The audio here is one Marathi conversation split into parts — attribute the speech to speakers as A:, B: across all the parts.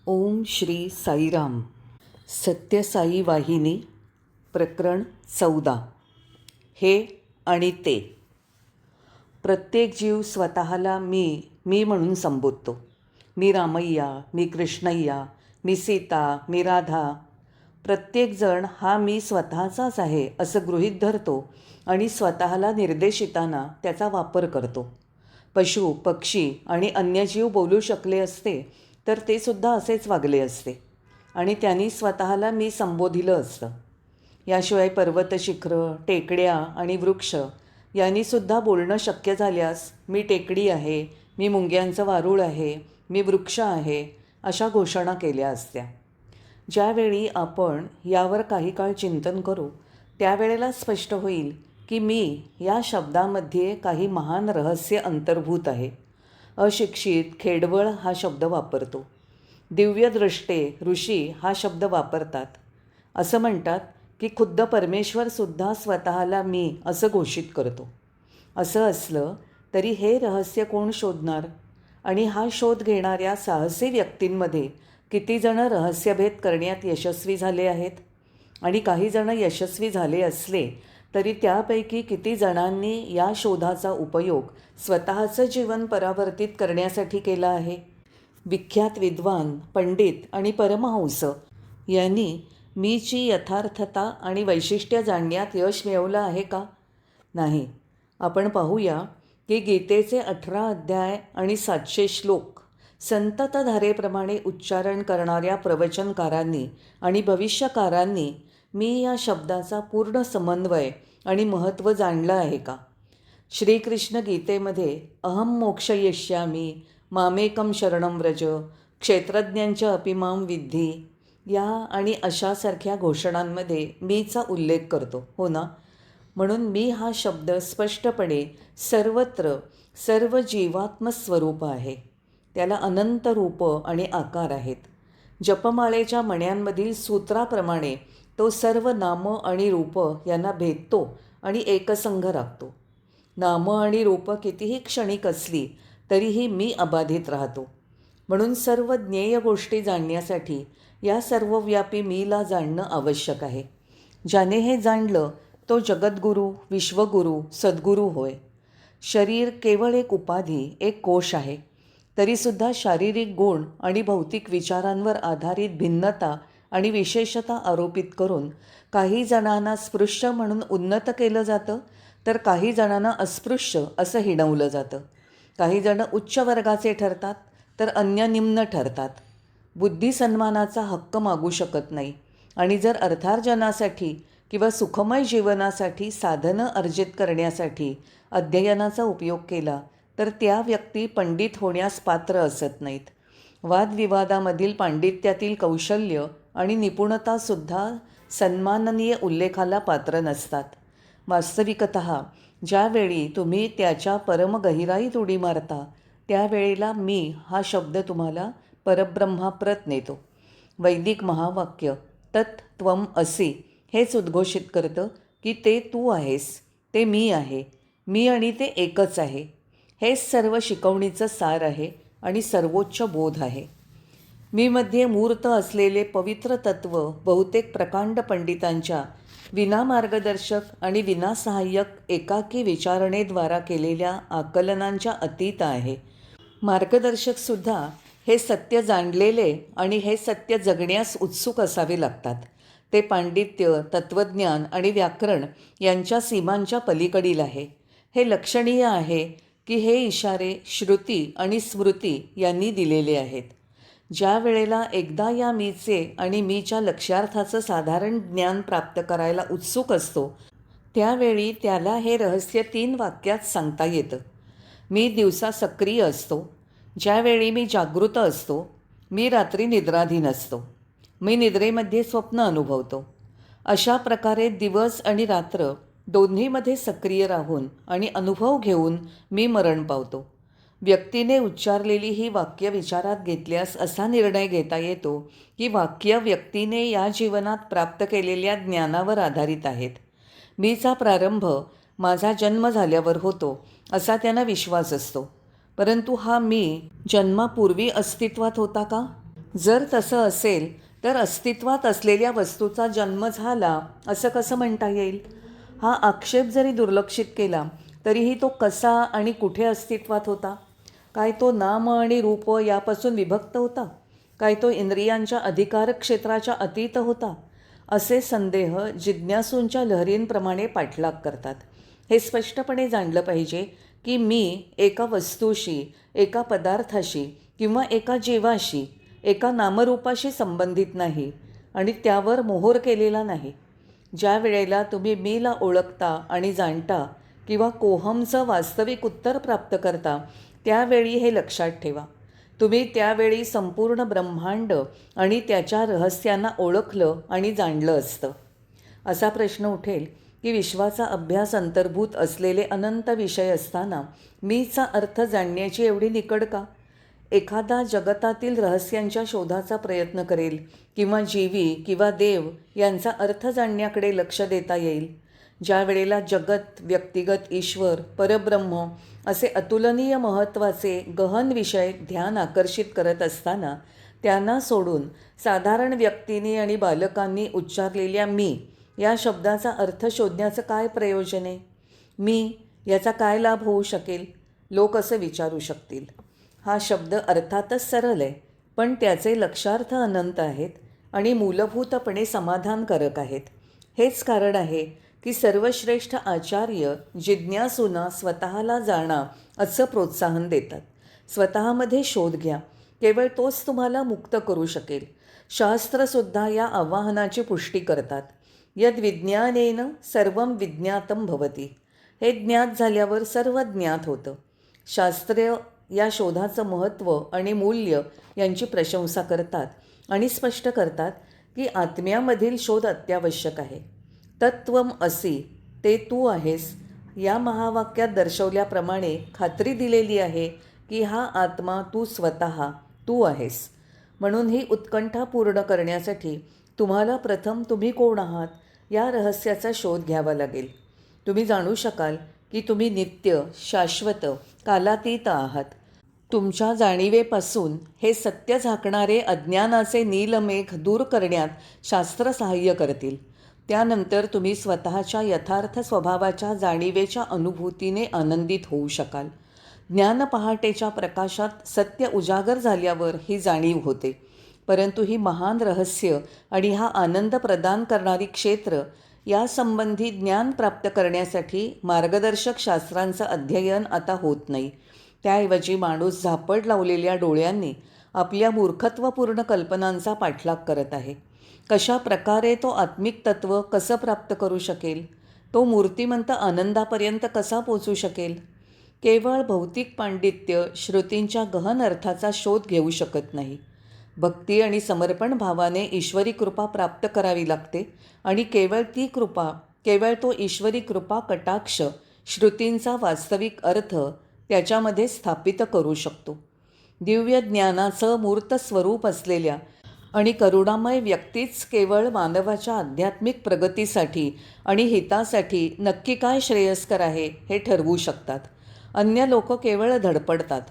A: ओम श्री साईराम. सत्यसाई वाहिनी. प्रकरण 14. हे आणि ते. प्रत्येक जीव स्वतःला मी म्हणून संबोधतो. मी रामय्या, मी कृष्णय्या, मी सीता, मी राधा. प्रत्येकजण हा मी स्वतःचाच आहे असं गृहीत धरतो आणि स्वतःला निर्देशिताना त्याचा वापर करतो. पशु, पक्षी आणि अन्य जीव बोलू शकले असते तर ते सुद्धा असेच वागले असते आणि त्यांनी स्वतःला मी संबोधिलं असतं. याशिवाय पर्वत, शिखरं, टेकड्या आणि वृक्ष यांनीसुद्धा बोलणं शक्य झाल्यास मी टेकडी आहे, मी मुंग्यांचं वारूळ आहे, मी वृक्ष आहे अशा घोषणा केल्या असत्या. ज्यावेळी आपण यावर काही काळ चिंतन करू त्यावेळेला स्पष्ट होईल की मी या शब्दामध्ये काही महान रहस्य अंतर्भूत आहे. अशिक्षित, खेडवळ हा शब्द वापरतो. दिव्यदृष्टे, ऋषी हा शब्द वापरतात. असं म्हणतात की खुद्द परमेश्वरसुद्धा स्वतःला मी असं घोषित करतो. असं असलं तरी हे रहस्य कोण शोधणार? आणि हा शोध घेणाऱ्या साहसी व्यक्तींमध्ये किती जण रहस्यभेद करण्यात यशस्वी झाले आहेत? आणि काही जण यशस्वी झाले असले तरी त्यापैकी किती जणांनी या शोधाचा उपयोग स्वतःचं जीवन परावर्तित करण्यासाठी केला आहे? विख्यात विद्वान, पंडित आणि परमहंस यांनी मीची यथार्थता आणि वैशिष्ट्य जाणण्यात यश मिळवलं आहे का? नाही. आपण पाहूया की गीतेचे 18 अध्याय आणि 700 श्लोक संततधारेप्रमाणे उच्चारण करणाऱ्या प्रवचनकारांनी आणि भविष्यकारांनी मी या शब्दाचा पूर्ण समन्वय आणि महत्त्व जाणलं आहे का? श्रीकृष्ण गीतेमध्ये अहम मोक्षयिष्यामी मामेकम शरणं व्रज, क्षेत्रज्ञांच्या अपिमाम विद्धी या आणि अशासारख्या घोषणांमध्ये मीचा उल्लेख करतो, हो ना? म्हणून मी हा शब्द स्पष्टपणे सर्वत्र सर्व जीवात्मस्वरूप आहे. त्याला अनंत रूपं आणि आकार आहेत. जपमाळेच्या मण्यांमधील सूत्राप्रमाणे तो सर्व नामं आणि रूपं यांना भेदतो आणि एकसंघ राखतो. नामं आणि रूपं कितीही क्षणिक असली तरीही मी अबाधित राहतो. म्हणून सर्व ज्ञेय गोष्टी जाणण्यासाठी या सर्वव्यापी मीला जाणणं आवश्यक आहे. ज्याने हे जाणलं तो जगद्गुरू, विश्वगुरू, सद्गुरू होय. शरीर केवळ एक उपाधी, एक कोश आहे. तरीसुद्धा शारीरिक गुण आणि भौतिक विचारांवर आधारित भिन्नता आणि विशेषता आरोपित करून काही जणांना स्पृश्य म्हणून उन्नत केलं जातं तर काही जणांना अस्पृश्य असं हिणवलं जातं. काही जणं उच्च वर्गाचे ठरतात तर अन्य निम्न ठरतात. बुद्धी सन्मानाचा हक्क मागू शकत नाही आणि जर अर्थार्जनासाठी किंवा सुखमय जीवनासाठी साधनं अर्जित करण्यासाठी अध्ययनाचा उपयोग केला तर त्या व्यक्ती पंडित होण्यास पात्र असत नाहीत. वादविवादामधील पांडित्यातील कौशल्य आणि निपुणतासुद्धा सन्माननीय उल्लेखाला पात्र नसतात. वास्तविकतः ज्यावेळी तुम्ही त्याच्या परमगहिराईत उडी मारता त्यावेळेला मी हा शब्द तुम्हाला परब्रह्माप्रत नेतो. वैदिक महावाक्य तत् त्वम असि हेच उद्घोषित करतं की ते तू आहेस, ते मी आहे, मी आणि ते एकच आहे. हेच सर्व शिकवणीचं सार आहे आणि सर्वोच्च बोध आहे. मी मध्ये मूर्त असलेले पवित्र तत्त्व बहुतेक प्रकांड पंडितांच्या विना मार्गदर्शक आणि विनासहाय्यक एकाकी विचारणेद्वारा केलेल्या आकलनांच्या अतीत आहे. मार्गदर्शकसुद्धा हे सत्य जाणलेले आणि हे सत्य जगण्यास उत्सुक असावे लागतात. ते पांडित्य, तत्त्वज्ञान आणि व्याकरण यांच्या सीमांच्या पलीकडील आहे. हे लक्षणीय आहे की हे इशारे श्रुती आणि स्मृती यांनी दिलेले आहेत. ज्या वेळेला एकदा या मीचे आणि मीच्या लक्ष्यार्थाचं साधारण ज्ञान प्राप्त करायला उत्सुक असतो त्यावेळी त्याला हे रहस्य 3 वाक्यात सांगता येतं. मी दिवसा सक्रिय असतो, ज्यावेळी मी जागृत असतो, मी रात्री निद्राधीन असतो, मी निद्रेमध्ये स्वप्न अनुभवतो. अशा प्रकारे दिवस आणि रात्र दोन्हीमध्ये सक्रिय राहून आणि अनुभव घेऊन मी मरण पावतो. व्यक्तीने उच्चारलेली ही वाक्य विचारात घेतल्यास असा निर्णय घेता येतो की वाक्य व्यक्तीने या जीवनात प्राप्त केलेल्या ज्ञानावर आधारित आहेत. मीचा प्रारंभ माझा जन्म झाल्यावर होतो असा त्यांना विश्वास असतो. परंतु हा मी जन्मापूर्वी अस्तित्वात होता का? जर तसं असेल तर अस्तित्वात असलेल्या वस्तूचा जन्म झाला असं कसं म्हणता येईल? हा आक्षेप जरी दुर्लक्षित केला तरीही तो कसा आणि कुठे अस्तित्वात होता? काय तो नाम आणि रूप यापासून विभक्त होता? काय तो इंद्रियांच्या अधिकार क्षेत्राच्या अतीत होता? असे संदेह जिज्ञासूंच्या लहरींप्रमाणे पाठलाग करतात. हे स्पष्टपणे जाणलं पाहिजे की मी एका वस्तूशी, एका पदार्थाशी किंवा एका जीवाशी, एका नामरूपाशी संबंधित नाही आणि त्यावर मोहोर केलेला नाही. ज्या वेळेला तुम्ही मीला ओळखता आणि जाणता किंवा कोहमचं वास्तविक उत्तर प्राप्त करता, त्यावेळी हे लक्षात ठेवा. तुम्ही त्यावेळी संपूर्ण ब्रह्मांड आणि त्याच्या रहस्यांना ओळखलं आणि जाणलं असतं. असा प्रश्न उठेल की विश्वाचा अभ्यास अंतर्भूत असलेले अनंत विषय असताना मीचा अर्थ जाणण्याची एवढी निकड का? एखादा जगतातील रहस्यांच्या शोधाचा प्रयत्न करेल किंवा जीवी किंवा देव यांचा अर्थ जाणण्याकडे लक्ष देता येईल. ज्या वेळेला जगत, व्यक्तिगत ईश्वर, परब्रह्म असे अतुलनीय महत्त्वाचे गहन विषय ध्यान आकर्षित करत असताना त्यांना सोडून साधारण व्यक्तींनी आणि बालकांनी उच्चारलेल्या मी या शब्दाचा अर्थ शोधण्याचं काय प्रयोजन आहे? मी याचा काय लाभ होऊ शकेल? लोक असं विचारू शकतील. हा शब्द अर्थातच सरळ आहे, पण त्याचे लक्षार्थ अनंत आहेत आणि मूलभूतपणे समाधानकारक आहेत. हेच कारण आहे की सर्वश्रेष्ठ आचार्य जिज्ञासूंना स्वतःला जाणा असं प्रोत्साहन देतात. स्वतःमध्ये शोध घ्या, केवळ तोच तुम्हाला मुक्त करू शकेल. शास्त्रसुद्धा या आवाहनाची पुष्टी करतात. यद विज्ञानेन सर्वं विज्ञातं भवती. हे ज्ञात झाल्यावर सर्व ज्ञात होतं. शास्त्रीय या शोधाचं महत्त्व आणि मूल्य यांची प्रशंसा करतात आणि स्पष्ट करतात की आत्म्यामधील शोध अत्यावश्यक आहे. तत्त्वम असि, ते तू आहेस, या महावाक्यात दर्शवल्याप्रमाणे खात्री दिलेली आहे की हा आत्मा तू स्वतः तू आहेस. म्हणून ही उत्कंठा पूर्ण करण्यासाठी तुम्हाला प्रथम तुम्ही कोण आहात या रहस्याचा शोध घ्यावा लागेल. तुम्ही जाणू शकाल की तुम्ही नित्य, शाश्वत, कालातीत आहात. तुमच्या जाणीवेपासून हे सत्य झाकणारे अज्ञानाचे नीलमेघ दूर करण्यात शास्त्र सहाय्य करतील. त्यानंतर तुम्ही स्वतःच्या यथार्थ स्वभावाच्या जाणीवेच्या अनुभूतीने आनंदित होऊ शकाल. ज्ञान पहाटेच्या प्रकाशात सत्य उजागर झाल्यावर ही जाणीव होते. परंतु ही महान रहस्य आणि हा आनंद प्रदान करणारी क्षेत्र यासंबंधी ज्ञान प्राप्त करण्यासाठी मार्गदर्शक शास्त्रांचं अध्ययन आता होत नाही. त्याऐवजी माणूस झापड लावलेल्या डोळ्यांनी आपल्या मूर्खत्वपूर्ण कल्पनांचा पाठलाग करत आहे. कशा प्रकारे तो आत्मिक तत्त्व कसं प्राप्त करू शकेल? तो मूर्तिमंत आनंदापर्यंत कसा पोचू शकेल? केवळ भौतिक पांडित्य श्रुतींच्या गहन अर्थाचा शोध घेऊ शकत नाही. भक्ती आणि समर्पण भावाने ईश्वरी कृपा प्राप्त करावी लागते आणि केवळ तो ईश्वरी कृपा कटाक्ष श्रुतींचा वास्तविक अर्थ त्याच्यामध्ये स्थापित करू शकतो. दिव्य ज्ञानाचं मूर्त स्वरूप असलेल्या आणि करुणामय व्यक्तीच केवळ मानवाच्या आध्यात्मिक प्रगतीसाठी आणि हितासाठी नक्की काय श्रेयस्कर आहे हे ठरवू शकतात. अन्य लोक केवळ धडपडतात.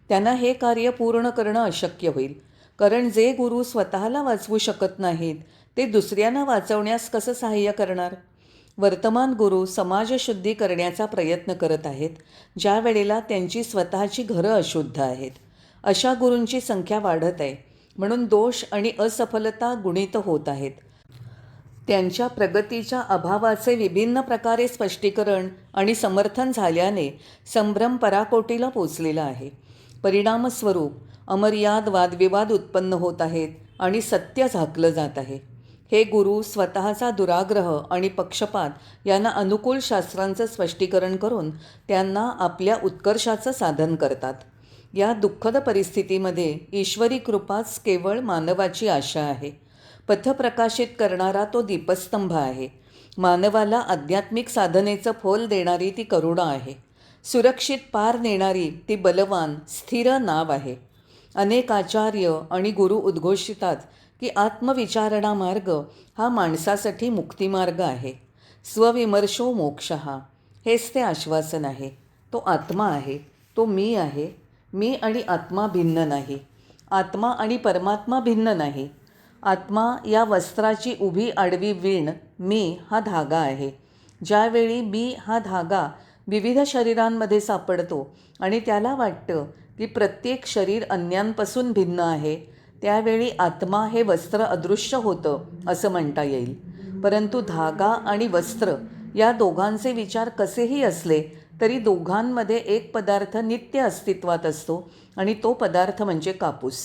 A: त्यांना हे कार्य पूर्ण करणं अशक्य होईल, कारण जे गुरु स्वतःला वाचवू शकत नाहीत ते दुसऱ्यांना वाचवण्यास कसं सहाय्य करणार? वर्तमान गुरु समाजशुद्धी करण्याचा प्रयत्न करत आहेत, ज्या वेळेला त्यांची स्वतःची घरं अशुद्ध आहेत. अशा गुरूंची संख्या वाढत आहे, म्हणून दोष आणि असफलता गुणित होत आहेत. त्यांच्या प्रगतीच्या अभावाचे विभिन्न प्रकारे स्पष्टीकरण आणि समर्थन झाल्याने संभ्रम पराकोटीला पोचलेला आहे. परिणामस्वरूप अमर्याद वादविवाद उत्पन्न होत आहेत आणि सत्य झाकलं जात आहे. हे गुरु स्वतःचा दुराग्रह आणि पक्षपात यांना अनुकूल शास्त्रांचं स्पष्टीकरण करून त्यांना आपल्या उत्कर्षाचं साधन करतात. या दुःखद परिस्थितीमध्ये ईश्वरी कृपाच केवळ मानवाची आशा आहे. पथप्रकाशित करणारा तो दीपस्तंभ आहे. मानवाला आध्यात्मिक साधनेचं फल देणारी ती करुणा आहे. सुरक्षित पार नेणारी ती बलवान स्थिर नाव आहे. अनेक आचार्य आणि गुरु उद्घोषितात की आत्मविचारणा मार्ग हा माणसासाठी मुक्तिमार्ग आहे. स्वविमर्शो मोक्षः, हेच ते आश्वासन आहे. तो आत्मा आहे, तो मी आहे. मी आणि आत्मा भिन्न नाही. आत्मा आणि परमात्मा भिन्न नाही. आत्मा या वस्त्राची उभी आडवी वीण मी हा धागा आहे. ज्यावेळी मी हा धागा विविध शरीरांमध्ये सापडतो आणि त्याला वाटतं की प्रत्येक शरीर अन्यांपासून भिन्न आहे, त्यावेळी आत्मा हे वस्त्र अदृश्य होतं असं म्हणता येईल. परंतु धागा आणि वस्त्र या दोघांचे विचार कसेही असले तरी दोघांमध्ये एक पदार्थ नित्य अस्तित्वात असतो आणि तो पदार्थ म्हणजे कापूस.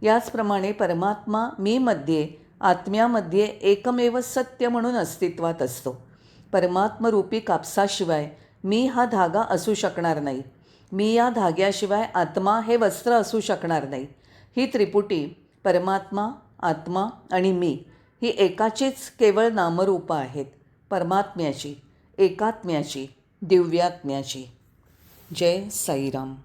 A: याचप्रमाणे परमात्मा मीमध्ये आत्म्यामध्ये एकमेव सत्य म्हणून अस्तित्वात असतो. परमात्मरूपी कापसाशिवाय मी हा धागा असू शकणार नाही. मी या धाग्याशिवाय आत्मा हे वस्त्र असू शकणार नाही. ही त्रिपुटी परमात्मा, आत्मा आणि मी ही एकाचीच केवळ नामरूपं आहेत. परमात्म्याची, एकात्म्याची, दिव्यात्म्याची. जय साईराम.